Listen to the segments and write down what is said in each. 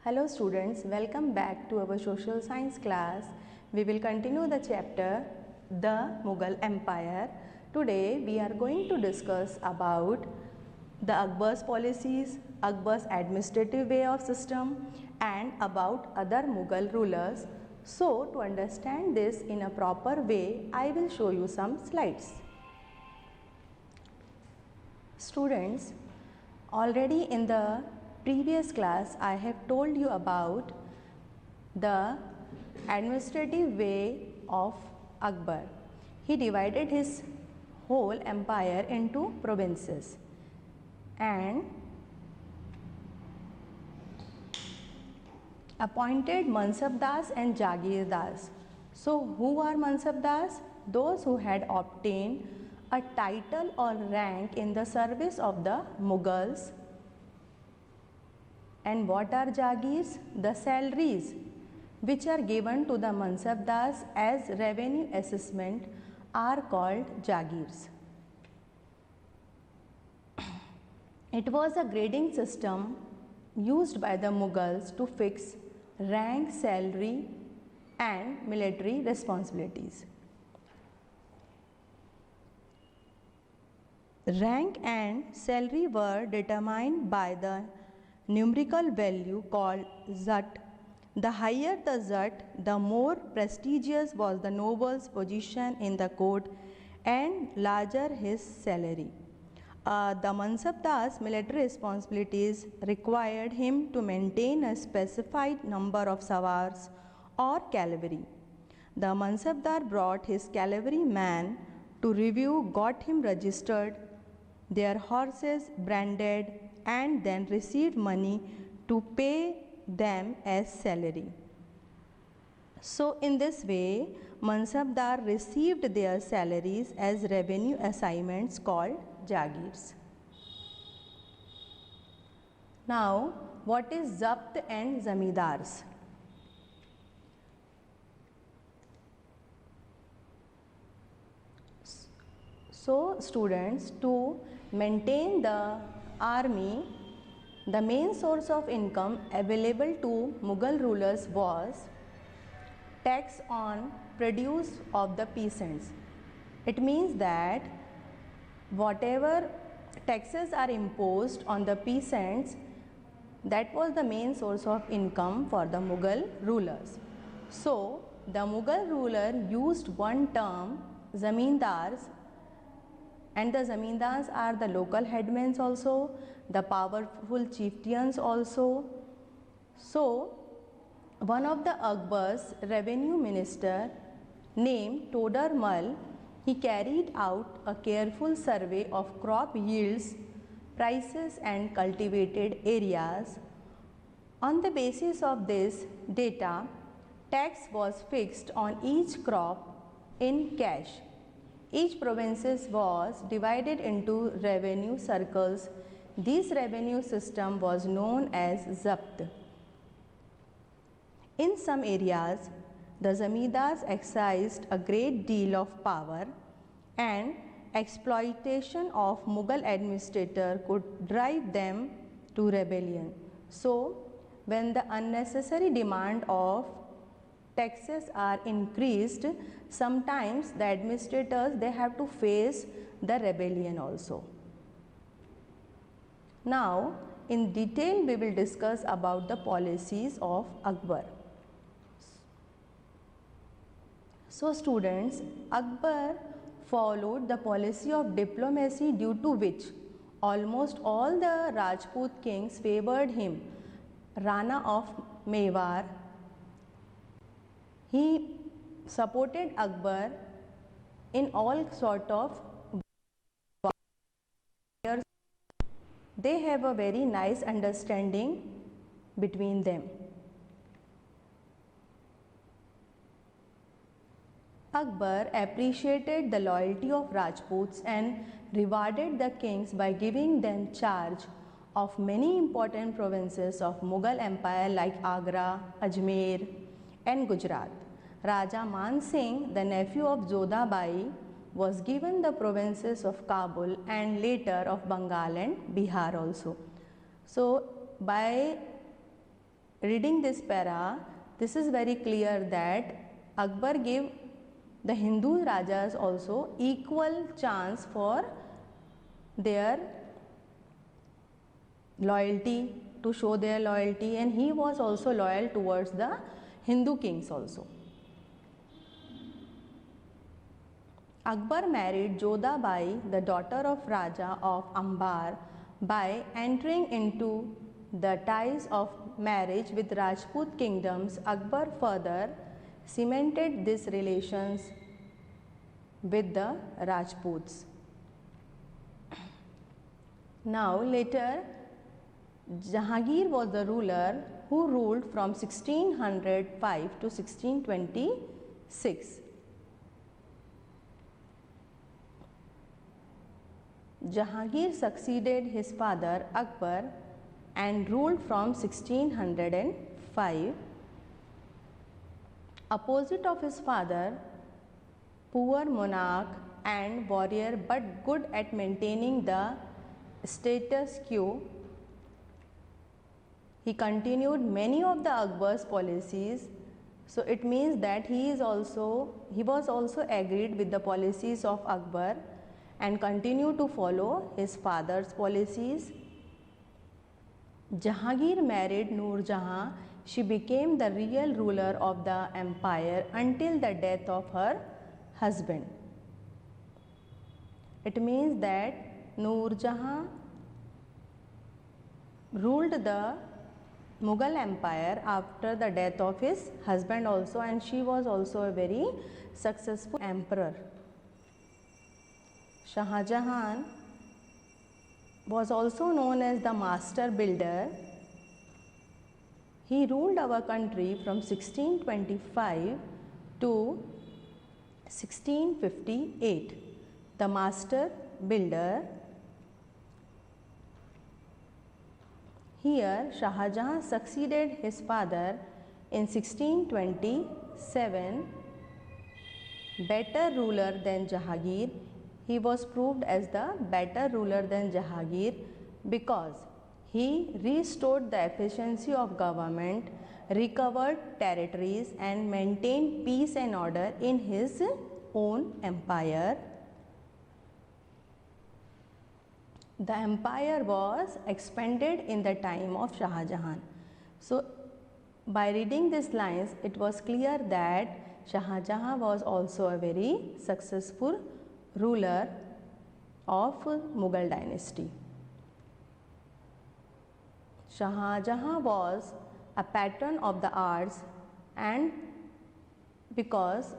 Hello students, welcome back to our social science class. We will continue the chapter The Mughal Empire. Today we are going to discuss about the Akbar's policies, Akbar's administrative way of system and about other Mughal rulers. So to understand this in a proper way, I will show you some slides. Students, already in the previous class I have told you about the administrative way of Akbar. He divided his whole empire into provinces and appointed Mansabdas and Jagirdas. So who are Mansabdas? Those who had obtained a title or rank in the service of the Mughals. And what are Jagirs? The salaries which are given to the Mansabdas as revenue assessment are called Jagirs. It was a grading system used by the Mughals to fix rank, salary and military responsibilities. Rank and salary were determined by the numerical value called Zat. The higher the Zat, the more prestigious was the noble's position in the court and larger his salary. The Mansabdar's military responsibilities required him to maintain a specified number of sawars or cavalry. The Mansabdar brought his cavalryman to review, got him registered, their horses branded, and then received money to pay them as salary. So in this way, Mansabdar received their salaries as revenue assignments called Jagirs. Now, what is Zabt and Zamindars? So students, to maintain the army, the main source of income available to Mughal rulers was tax on produce of the peasants. It means that whatever taxes are imposed on the peasants, that was the main source of income for the Mughal rulers. So the Mughal ruler used one term, Zamindars, and the Zamindars are the local headmen also, the powerful chieftains also. So one of the Akbar's revenue minister named Todar Mal, he carried out a careful survey of crop yields, prices and cultivated areas. On the basis of this data, tax was fixed on each crop in cash. Each province was divided into revenue circles. This revenue system was known as Zabt. In some areas, the Zamindars exercised a great deal of power and exploitation of Mughal administrator could drive them to rebellion. So, when the unnecessary demand of taxes are increased, sometimes the administrators, they have to face the rebellion also. Now, in detail we will discuss about the policies of Akbar. So students, Akbar followed the policy of diplomacy due to which almost all the Rajput kings favored him. Rana of Mewar, he supported Akbar in all sort of wars. They have a very nice understanding between them. Akbar appreciated the loyalty of Rajputs and rewarded the kings by giving them charge of many important provinces of Mughal Empire like Agra, Ajmer and Gujarat. Raja Man Singh, the nephew of Jodha Bai, was given the provinces of Kabul and later of Bengal and Bihar also. So by reading this para, this is very clear that Akbar gave the Hindu Rajas also equal chance for their loyalty, to show their loyalty, and he was also loyal towards the Hindu kings also. Akbar married Jodhabai, the daughter of Raja of Ambar, by entering into the ties of marriage with Rajput kingdoms. Akbar further cemented these relations with the Rajputs. Now later, Jahangir was the ruler who ruled from 1605 to 1626. Jahangir succeeded his father Akbar and ruled from 1605. Opposite of his father, poor monarch and warrior but good at maintaining the status quo, he continued many of the Akbar's policies. So it means that he was also agreed with the policies of Akbar and continued to follow his father's policies. Jahangir married Noor Jahan. She became the real ruler of the empire until the death of her husband. It means that Noor Jahan ruled the Mughal Empire after the death of his husband also, and she was also a very successful emperor. Shah Jahan was also known as the master builder. He ruled our country from 1625 to 1658. The master builder. Here, Shah Jahan succeeded his father in 1627. Better ruler than Jahangir. He was proved as the better ruler than Jahangir because he restored the efficiency of government, recovered territories and maintained peace and order in his own empire. The empire was expanded in the time of Shah Jahan. So, by reading these lines, it was clear that Shah Jahan was also a very successful ruler of Mughal dynasty. Shah Jahan was a patron of the arts, and because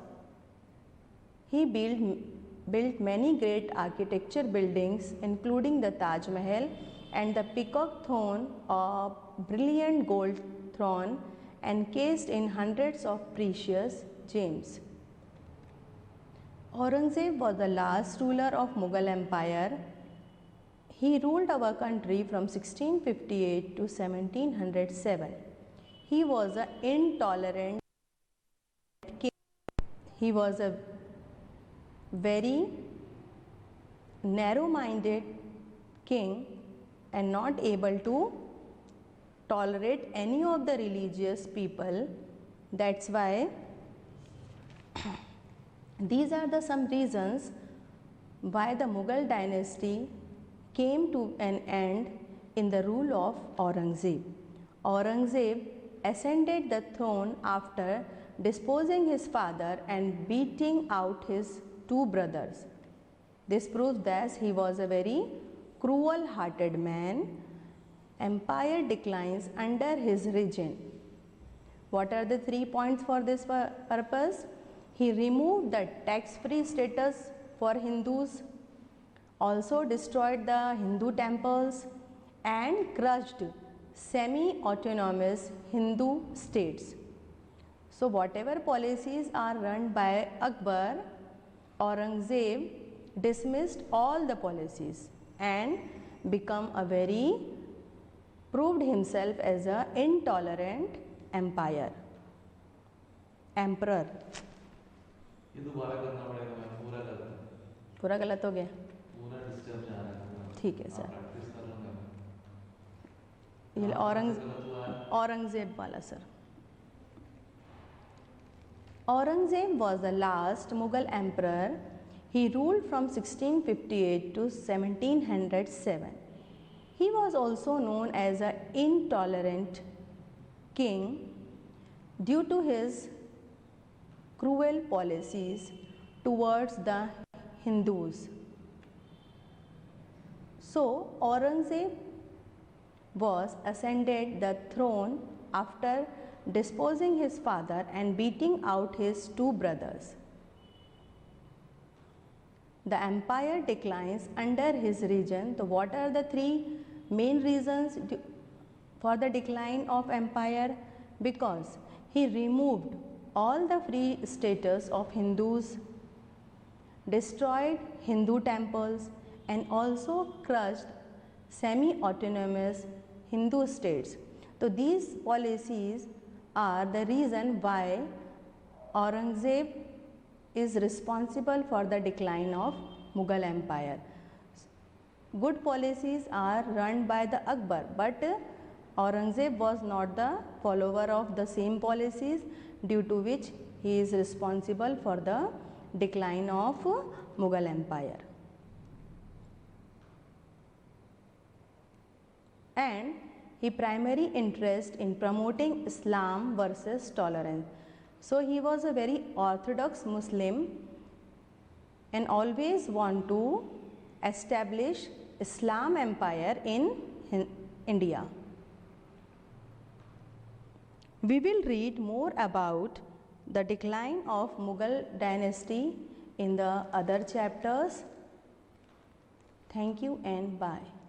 he built many great architecture buildings including the Taj Mahal and the Peacock Throne, a brilliant gold throne encased in hundreds of precious gems. Aurangzeb was the last ruler of Mughal Empire. He ruled our country from 1658 to 1707. He was an intolerant king. He was a very narrow-minded king and not able to tolerate any of the religious people. That's why these are some reasons why the Mughal dynasty came to an end in the rule of Aurangzeb. Aurangzeb ascended the throne after disposing his father and beating out his two brothers. This proves that he was a very cruel-hearted man. Empire declines under his reign. What are the 3 points for this purpose? He removed the tax-free status for Hindus, also destroyed the Hindu temples and crushed semi-autonomous Hindu states. So whatever policies are run by Akbar, Aurangzeb dismissed all the policies and proved himself as an intolerant emperor. ये दोबारा करना पड़ेगा, मैं पूरा गलत हो गया, पूरा डिस्टर्ब जा रहा है। ठीक है सर। ये हाँ, गलत हुआ है। औरंगजेब वाला sir. Aurangzeb was the last Mughal emperor. He ruled from 1658 to 1707. He was also known as an intolerant king due to his cruel policies towards the Hindus. So, Aurangzeb was ascended the throne after disposing his father and beating out his two brothers. The empire declines under his reign. So what are the three main reasons for the decline of empire? Because he removed all the free status of Hindus, destroyed Hindu temples, and also crushed semi-autonomous Hindu states. So these policies are the reason why Aurangzeb is responsible for the decline of Mughal empire. Good policies are run by the Akbar, but Aurangzeb was not the follower of the same policies, due to which he is responsible for the decline of Mughal empire. And he primary interest in promoting Islam versus tolerance. So he was a very orthodox Muslim and always want to establish Islam empire in India. We will read more about the decline of Mughal dynasty in the other chapters. Thank you and bye.